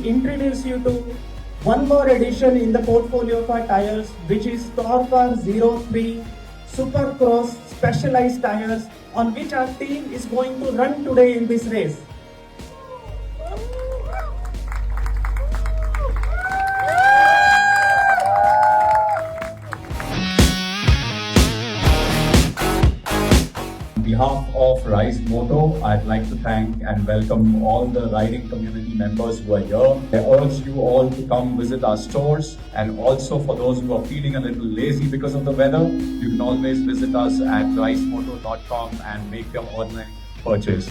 introduce you to one more addition in the portfolio of our tires, which is Torcar 03 Supercross Specialized tires, on which our team is going to run today in this race. On behalf of Rise Moto, I'd like to thank and welcome all the riding community members who are here. I urge you all to come visit our stores, and also for those who are feeling a little lazy because of the weather, you can always visit us at risemoto.com and make your online purchase.